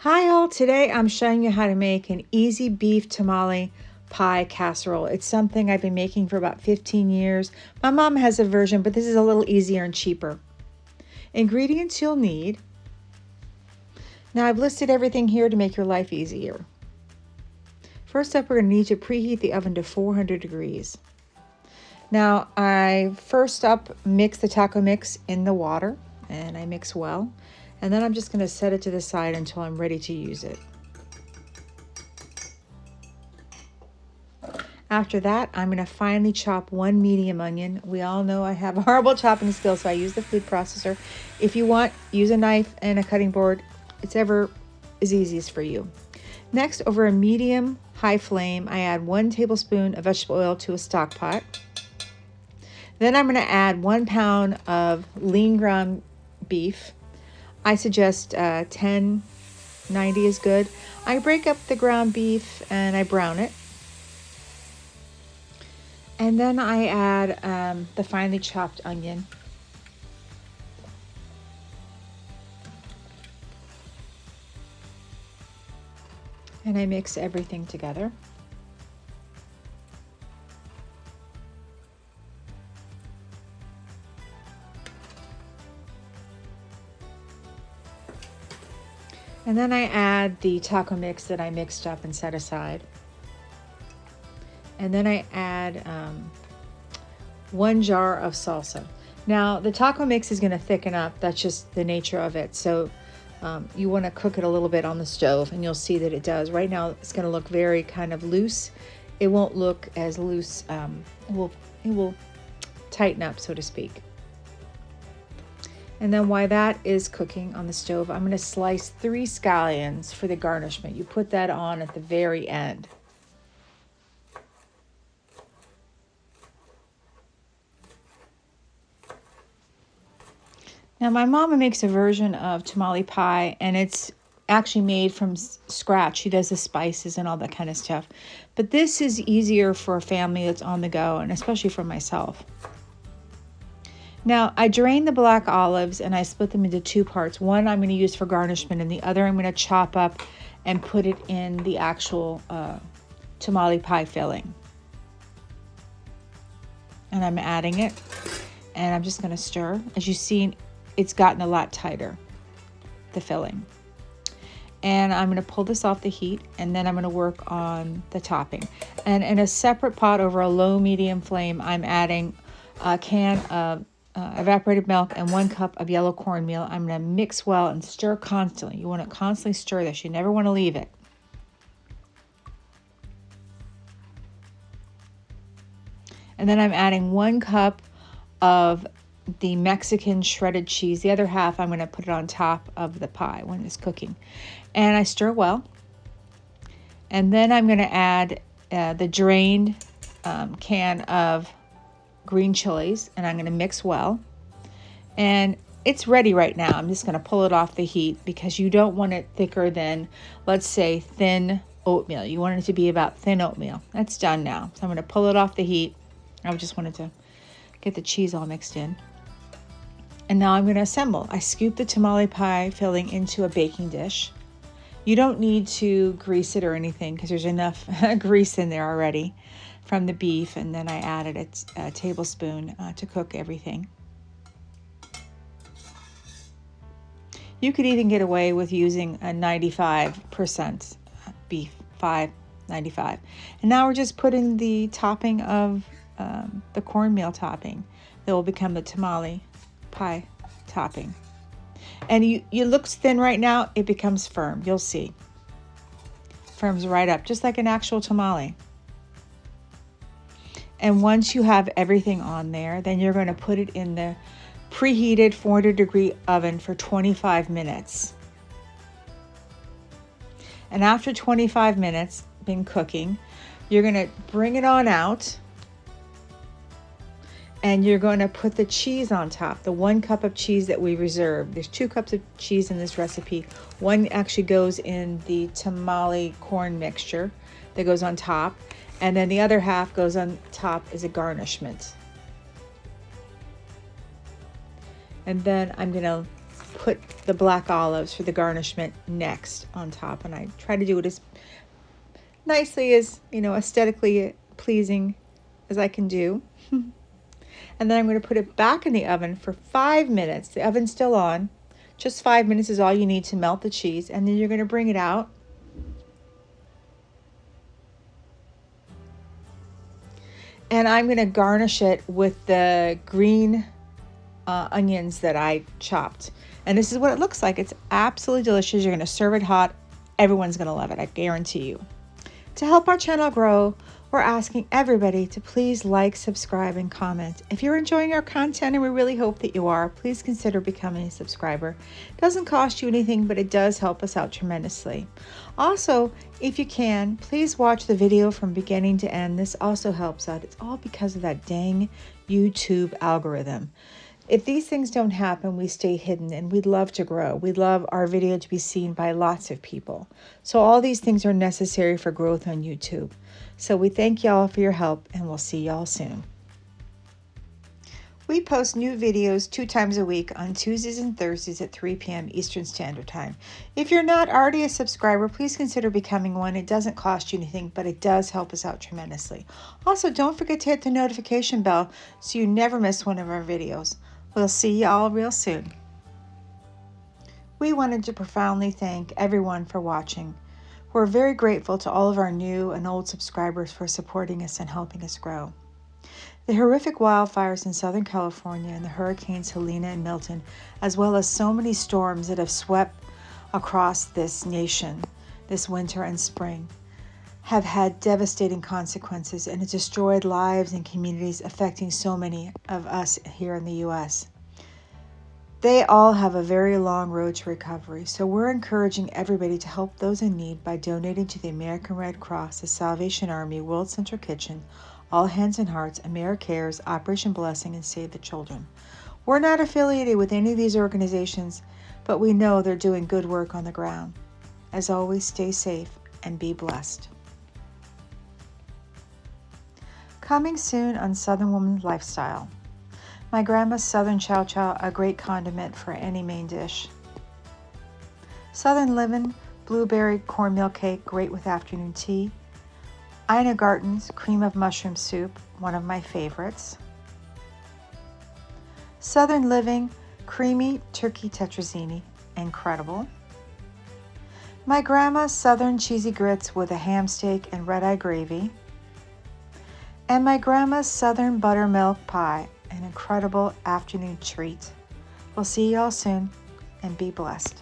Hi all, today I'm showing you how to make an easy beef tamale pie casserole. It's something I've been making for about 15 years. My mom has a version, but this is a little easier and cheaper. Ingredients you'll need. Now I've listed everything here to make your life easier. First up, we're going to need to preheat the oven to 400 degrees. Now I first up mix the taco mix in the water, and I mix well. And then I'm just going to set it to the side until I'm ready to use it. After that, I'm going to finely chop one medium onion. We all know I have horrible chopping skills, so I use the food processor. If you want, use a knife and a cutting board. It's ever as easiest for you. Next, over a medium-high flame, I add 1 tablespoon of vegetable oil to a stock pot. Then I'm going to add 1 pound of lean ground beef. I suggest 1090 is good. I break up the ground beef and I brown it. And then I add the finely chopped onion. And I mix everything together. And then I add the taco mix that I mixed up and set aside. And then I add 1 jar of salsa. Now the taco mix is going to thicken up. That's just the nature of it. So you want to cook it a little bit on the stove, and you'll see that it does. Right now it's going to look very kind of loose. It won't look as loose. It will tighten up, so to speak. And then while that is cooking on the stove, I'm going to slice 3 scallions for the garnishment. You put that on at the very end. Now my mama makes a version of tamale pie, and it's actually made from scratch. She does the spices and all that kind of stuff. But this is easier for a family that's on the go, and especially for myself. Now, I drain the black olives and I split them into 2 parts. One I'm going to use for garnishment, and the other I'm going to chop up and put it in the actual tamale pie filling. And I'm adding it, and I'm just going to stir. As you see, it's gotten a lot tighter, the filling. And I'm going to pull this off the heat, and then I'm going to work on the topping. And in a separate pot over a low-medium flame, I'm adding a can of evaporated milk and 1 cup of yellow cornmeal. I'm going to mix well and stir constantly. You want to constantly stir this. You never want to leave it. And then I'm adding 1 cup of the Mexican shredded cheese. The other half, I'm going to put it on top of the pie when it's cooking. And I stir well. And then I'm going to add the drained can of green chilies, and I'm going to mix well. And it's ready right now. I'm just going to pull it off the heat because you don't want it thicker than, let's say, thin oatmeal. You want it to be about thin oatmeal. That's done now. So I'm going to pull it off the heat. I just wanted to get the cheese all mixed in. And now I'm going to assemble. I scoop the tamale pie filling into a baking dish. You don't need to grease it or anything because there's enough grease in there already from the beef, and then I added a tablespoon to cook everything. You could even get away with using a 95% beef, 5.95. And now we're just putting the topping of the cornmeal topping that will become the tamale pie topping. And it looks thin right now. It becomes firm. You'll see. Firms right up, just like an actual tamale. And once you have everything on there, then you're going to put it in the preheated 400-degree oven for 25 minutes. And after 25 minutes been cooking, you're going to bring it on out, and you're going to put the cheese on top, the 1 cup of cheese that we reserved. There's 2 cups of cheese in this recipe. 1 actually goes in the tamale corn mixture that goes on top. And then the other half goes on top as a garnishment. And then I'm going to put the black olives for the garnishment next on top. And I try to do it as nicely as, aesthetically pleasing as I can do. And then I'm going to put it back in the oven for 5 minutes. The oven's still on. Just 5 minutes is all you need to melt the cheese. And then you're going to bring it out. And I'm going to garnish it with the green onions that I chopped. And this is what it looks like. It's absolutely delicious. You're going to serve it hot. Everyone's going to love it, I guarantee you. To help our channel grow, we're asking everybody to please like, subscribe, and comment. If you're enjoying our content, and we really hope that you are, please consider becoming a subscriber. It doesn't cost you anything, but it does help us out tremendously. Also, if you can, please watch the video from beginning to end. This also helps out. It's all because of that dang YouTube algorithm. If these things don't happen, we stay hidden, and we'd love to grow. We'd love our video to be seen by lots of people. So all these things are necessary for growth on YouTube. So we thank y'all for your help, and we'll see y'all soon. We post new videos 2 times a week on Tuesdays and Thursdays at 3 p.m. Eastern Standard Time. If you're not already a subscriber, please consider becoming one. It doesn't cost you anything, but it does help us out tremendously. Also, don't forget to hit the notification bell so you never miss one of our videos. We'll see y'all real soon. We wanted to profoundly thank everyone for watching. We're very grateful to all of our new and old subscribers for supporting us and helping us grow. The horrific wildfires in Southern California and the hurricanes Helene and Milton, as well as so many storms that have swept across this nation this winter and spring, have had devastating consequences and it destroyed lives and communities, affecting so many of us here in the U.S. They all have a very long road to recovery, so we're encouraging everybody to help those in need by donating to the American Red Cross, the Salvation Army, World Central Kitchen, All Hands and Hearts, AmeriCares, Operation Blessing, and Save the Children. We're not affiliated with any of these organizations, but we know they're doing good work on the ground. As always, stay safe and be blessed. Coming soon on Southern Woman Lifestyle. My grandma's Southern Chow Chow, a great condiment for any main dish. Southern Living Blueberry Cornmeal Cake, great with afternoon tea. Ina Garten's Cream of Mushroom Soup, one of my favorites. Southern Living Creamy Turkey Tetrazzini, incredible. My grandma's Southern Cheesy Grits with a ham steak and red-eye gravy. And my grandma's Southern Buttermilk Pie, an incredible afternoon treat. We'll see y'all soon, and be blessed.